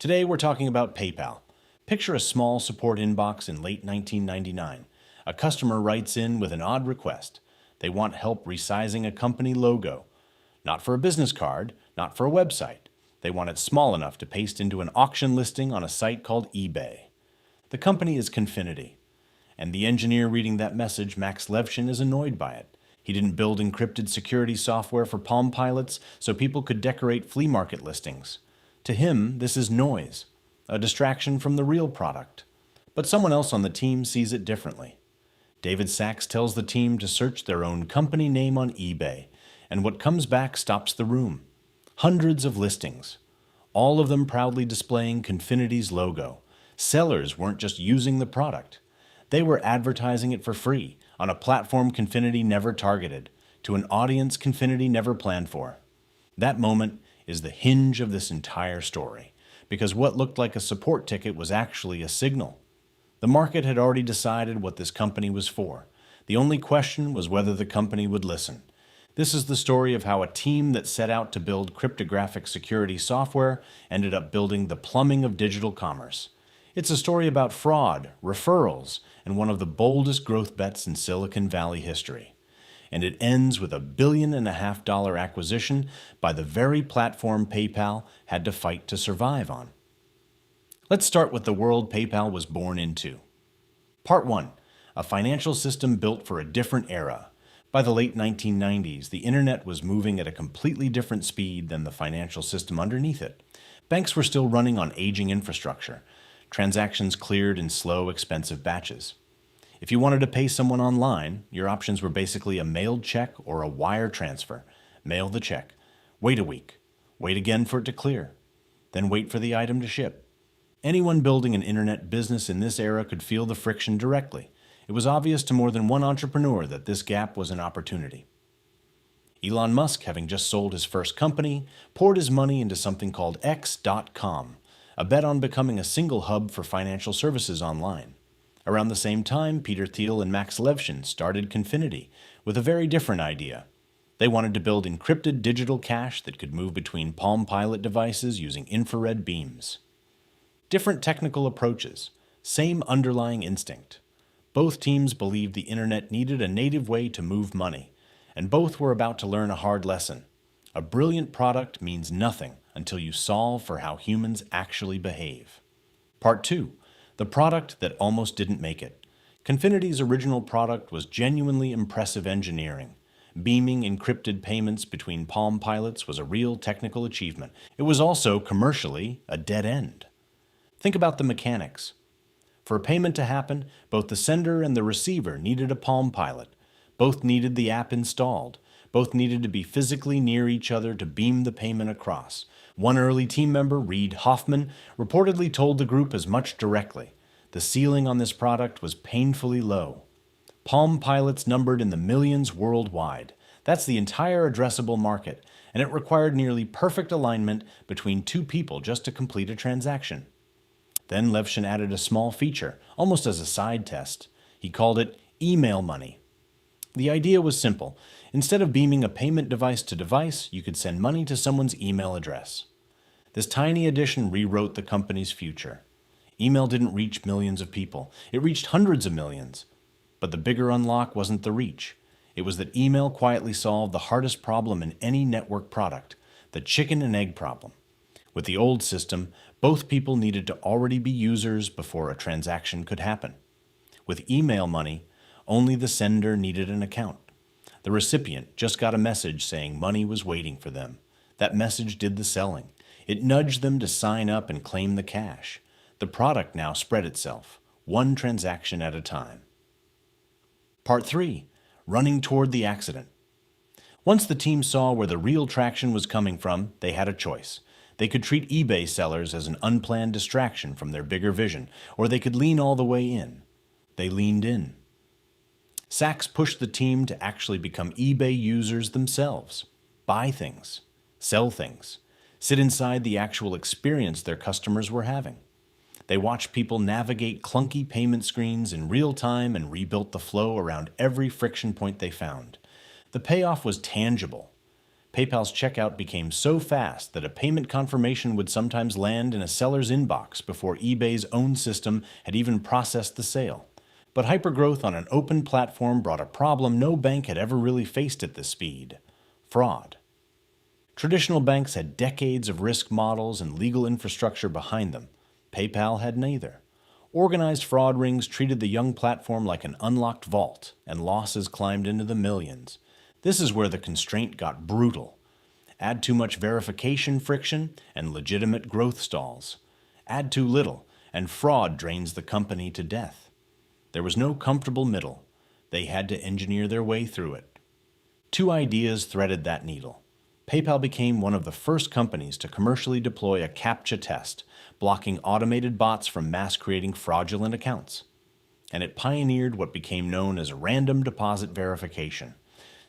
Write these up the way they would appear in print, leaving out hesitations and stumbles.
Today we're talking about PayPal. Picture a small support inbox in late 1999. A customer writes in with an odd request. They want help resizing a company logo. Not for a business card, not for a website. They want it small enough to paste into an auction listing on a site called eBay. The company is Confinity. And the engineer reading that message, Max Levchin, is annoyed by it. He didn't build encrypted security software for Palm Pilots so people could decorate flea market listings. To him, this is noise, a distraction from the real product. But someone else on the team sees it differently. David Sachs tells the team to search their own company name on eBay, and what comes back stops the room. Hundreds of listings, all of them proudly displaying Confinity's logo. Sellers weren't just using the product. They were advertising it for free on a platform Confinity never targeted, to an audience Confinity never planned for. That moment is the hinge of this entire story, because what looked like a support ticket was actually a signal. The market had already decided what this company was for. The only question was whether the company would listen. This is the story of how a team that set out to build cryptographic security software ended up building the plumbing of digital commerce. It's a story about fraud, referrals, and one of the boldest growth bets in Silicon Valley history. And it ends with a $1.5 billion acquisition by the very platform PayPal had to fight to survive on. Let's start with the world PayPal was born into. Part 1. A financial system built for a different era. By the late 1990s, the internet was moving at a completely different speed than the financial system underneath it. Banks were still running on aging infrastructure. Transactions cleared in slow, expensive batches. If you wanted to pay someone online, your options were basically a mailed check or a wire transfer. Mail the check. Wait a week. Wait again for it to clear. Then wait for the item to ship. Anyone building an internet business in this era could feel the friction directly. It was obvious to more than one entrepreneur that this gap was an opportunity. Elon Musk, having just sold his first company, poured his money into something called X.com, a bet on becoming a single hub for financial services online. Around the same time, Peter Thiel and Max Levchin started Confinity with a very different idea. They wanted to build encrypted digital cash that could move between Palm Pilot devices using infrared beams. Different technical approaches, same underlying instinct. Both teams believed the internet needed a native way to move money, and both were about to learn a hard lesson. A brilliant product means nothing until you solve for how humans actually behave. Part 2. The product that almost didn't make it. Confinity's original product was genuinely impressive engineering. Beaming encrypted payments between Palm Pilots was a real technical achievement. It was also, commercially, a dead end. Think about the mechanics. For a payment to happen, both the sender and the receiver needed a Palm Pilot. Both needed the app installed. Both needed to be physically near each other to beam the payment across. One early team member, Reid Hoffman, reportedly told the group as much directly. The ceiling on this product was painfully low. Palm Pilots numbered in the millions worldwide. That's the entire addressable market, and it required nearly perfect alignment between two people just to complete a transaction. Then Levchin added a small feature, almost as a side test. He called it email money. The idea was simple. Instead of beaming a payment device to device, you could send money to someone's email address. This tiny addition rewrote the company's future. Email didn't reach millions of people. It reached hundreds of millions. But the bigger unlock wasn't the reach. It was that email quietly solved the hardest problem in any network product, the chicken and egg problem. With the old system, both people needed to already be users before a transaction could happen. With email money, only the sender needed an account. The recipient just got a message saying money was waiting for them. That message did the selling. It nudged them to sign up and claim the cash. The product now spread itself, one transaction at a time. Part 3. Running toward the accident. Once the team saw where the real traction was coming from, they had a choice. They could treat eBay sellers as an unplanned distraction from their bigger vision, or they could lean all the way in. They leaned in. Sachs pushed the team to actually become eBay users themselves, buy things, sell things, sit inside the actual experience their customers were having. They watched people navigate clunky payment screens in real time and rebuilt the flow around every friction point they found. The payoff was tangible. PayPal's checkout became so fast that a payment confirmation would sometimes land in a seller's inbox before eBay's own system had even processed the sale. But hypergrowth on an open platform brought a problem no bank had ever really faced at this speed: fraud. Traditional banks had decades of risk models and legal infrastructure behind them. PayPal had neither. Organized fraud rings treated the young platform like an unlocked vault, and losses climbed into the millions. This is where the constraint got brutal. Add too much verification friction, and legitimate growth stalls. Add too little, and fraud drains the company to death. There was no comfortable middle. They had to engineer their way through it. Two ideas threaded that needle. PayPal became one of the first companies to commercially deploy a CAPTCHA test, blocking automated bots from mass-creating fraudulent accounts. And it pioneered what became known as random deposit verification.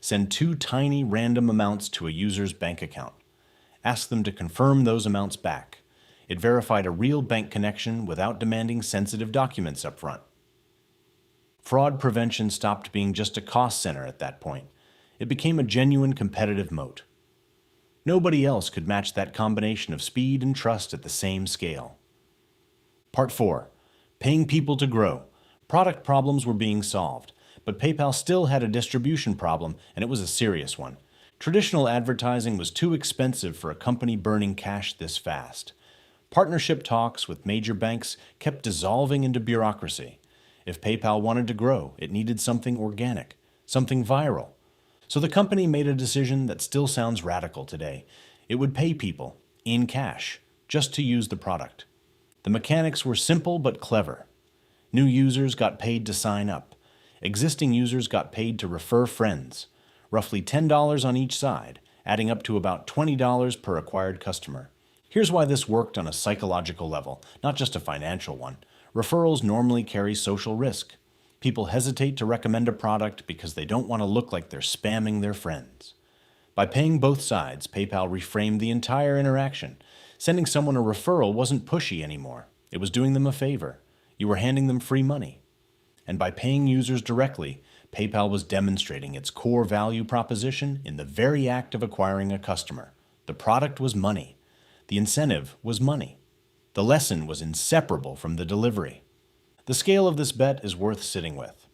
Send two tiny random amounts to a user's bank account. Ask them to confirm those amounts back. It verified a real bank connection without demanding sensitive documents up front. Fraud prevention stopped being just a cost center at that point. It became a genuine competitive moat. Nobody else could match that combination of speed and trust at the same scale. Part 4. Paying people to grow. Product problems were being solved, but PayPal still had a distribution problem, and it was a serious one. Traditional advertising was too expensive for a company burning cash this fast. Partnership talks with major banks kept dissolving into bureaucracy. If PayPal wanted to grow, it needed something organic, something viral. So the company made a decision that still sounds radical today. It would pay people, in cash, just to use the product. The mechanics were simple but clever. New users got paid to sign up. Existing users got paid to refer friends. Roughly $10 on each side, adding up to about $20 per acquired customer. Here's why this worked on a psychological level, not just a financial one. Referrals normally carry social risk. People hesitate to recommend a product because they don't want to look like they're spamming their friends. By paying both sides, PayPal reframed the entire interaction. Sending someone a referral wasn't pushy anymore. It was doing them a favor. You were handing them free money. And by paying users directly, PayPal was demonstrating its core value proposition in the very act of acquiring a customer. The product was money. The incentive was money. The lesson was inseparable from the delivery. The scale of this bet is worth sitting with.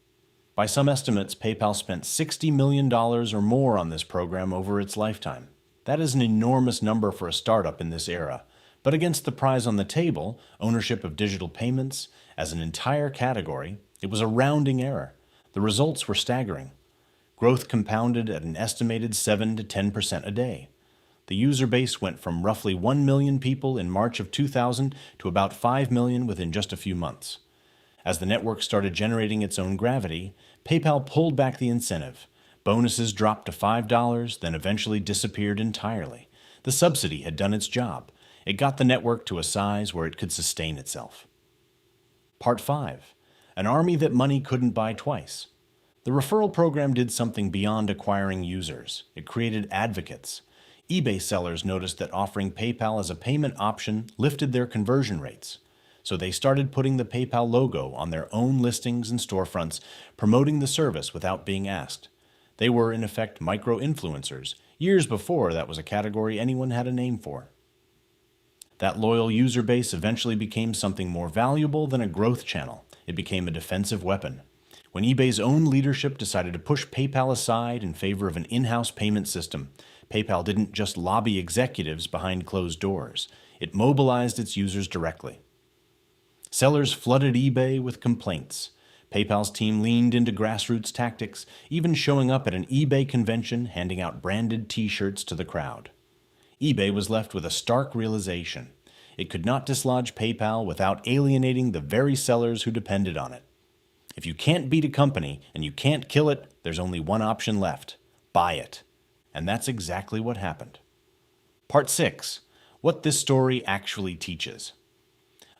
By some estimates, PayPal spent $60 million or more on this program over its lifetime. That is an enormous number for a startup in this era. But against the prize on the table, ownership of digital payments, as an entire category, it was a rounding error. The results were staggering. Growth compounded at an estimated 7 to 10% a day. The user base went from roughly 1 million people in March of 2000 to about 5 million within just a few months. As the network started generating its own gravity, PayPal pulled back the incentive. Bonuses dropped to $5, then eventually disappeared entirely. The subsidy had done its job. It got the network to a size where it could sustain itself. Part 5. An army that money couldn't buy twice. The referral program did something beyond acquiring users. It created advocates. eBay sellers noticed that offering PayPal as a payment option lifted their conversion rates. So they started putting the PayPal logo on their own listings and storefronts, promoting the service without being asked. They were, in effect, micro-influencers, years before that was a category anyone had a name for. That loyal user base eventually became something more valuable than a growth channel. It became a defensive weapon. When eBay's own leadership decided to push PayPal aside in favor of an in-house payment system, PayPal didn't just lobby executives behind closed doors. It mobilized its users directly. Sellers flooded eBay with complaints. PayPal's team leaned into grassroots tactics, even showing up at an eBay convention handing out branded T-shirts to the crowd. eBay was left with a stark realization. It could not dislodge PayPal without alienating the very sellers who depended on it. If you can't beat a company and you can't kill it, there's only one option left: buy it. And that's exactly what happened. Part 6. What this story actually teaches.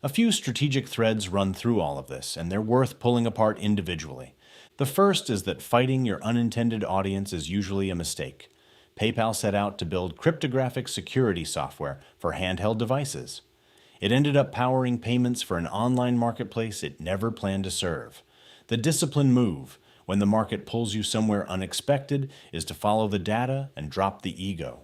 A few strategic threads run through all of this, and they're worth pulling apart individually. The first is that fighting your unintended audience is usually a mistake. PayPal set out to build cryptographic security software for handheld devices. It ended up powering payments for an online marketplace it never planned to serve. The disciplined move, When the market pulls you somewhere unexpected is to follow the data and drop the ego.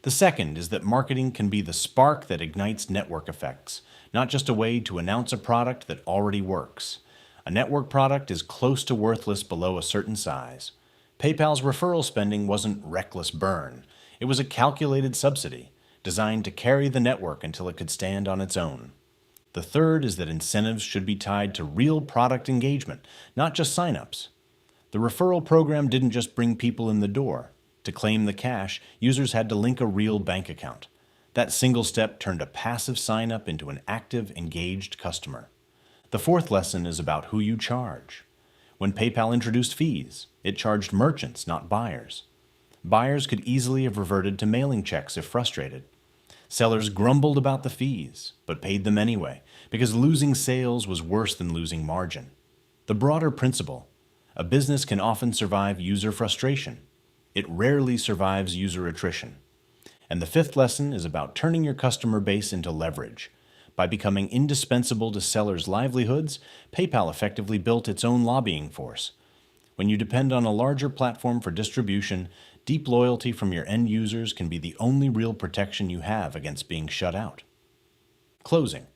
The second is that marketing can be the spark that ignites network effects, not just a way to announce a product that already works. A network product is close to worthless below a certain size. PayPal's referral spending wasn't reckless burn. It was a calculated subsidy, designed to carry the network until it could stand on its own. The third is that incentives should be tied to real product engagement, not just signups. The referral program didn't just bring people in the door. To claim the cash, users had to link a real bank account. That single step turned a passive sign-up into an active, engaged customer. The fourth lesson is about who you charge. When PayPal introduced fees, it charged merchants, not buyers. Buyers could easily have reverted to mailing checks if frustrated. Sellers grumbled about the fees, but paid them anyway, because losing sales was worse than losing margin. The broader principle: a business can often survive user frustration. It rarely survives user attrition. And the fifth lesson is about turning your customer base into leverage. By becoming indispensable to sellers' livelihoods, PayPal effectively built its own lobbying force. When you depend on a larger platform for distribution, deep loyalty from your end users can be the only real protection you have against being shut out. Closing.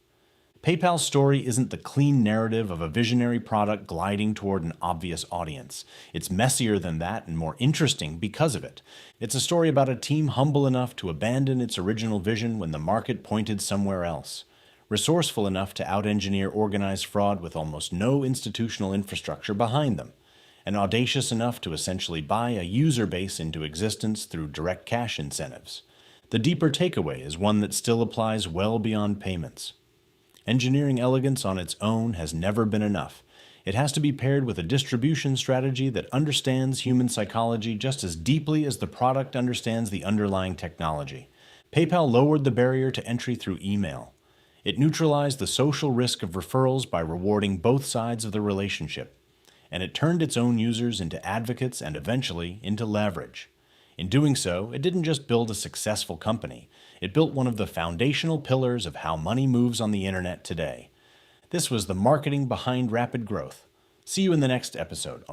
PayPal's story isn't the clean narrative of a visionary product gliding toward an obvious audience. It's messier than that and more interesting because of it. It's a story about a team humble enough to abandon its original vision when the market pointed somewhere else, resourceful enough to out-engineer organized fraud with almost no institutional infrastructure behind them, and audacious enough to essentially buy a user base into existence through direct cash incentives. The deeper takeaway is one that still applies well beyond payments. Engineering elegance on its own has never been enough. It has to be paired with a distribution strategy that understands human psychology just as deeply as the product understands the underlying technology. PayPal lowered the barrier to entry through email. It neutralized the social risk of referrals by rewarding both sides of the relationship. And it turned its own users into advocates and eventually into leverage. In doing so, it didn't just build a successful company. It built one of the foundational pillars of how money moves on the internet today. This was the marketing behind rapid growth. See you in the next episode.